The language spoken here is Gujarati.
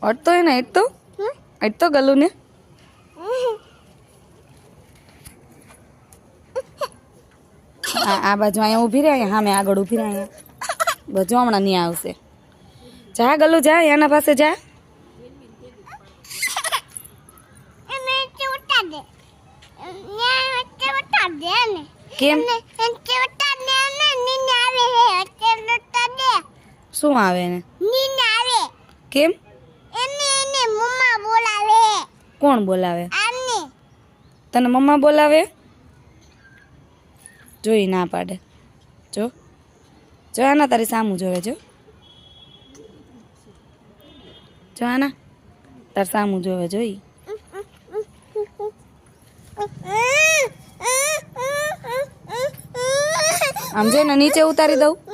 અટતો હે ને અટતો ગલું ને આ બાજુ અહીંયા ઊભી રહે હા મેં આગળ ઊભી રહે અહીંયા બાજુ હમણાં નહીં આવશે જા ગલું જા એના પાસે જા કેમ શું આવે ને કેમ કોણ બોલાવે તને મમ્મા બોલાવે જોઈ ના પાડે જો જો આના તારી સામું જોવે જો આના તાર સામું જોવે જોઈ આમ જો ને નીચે ઉતારી દઉં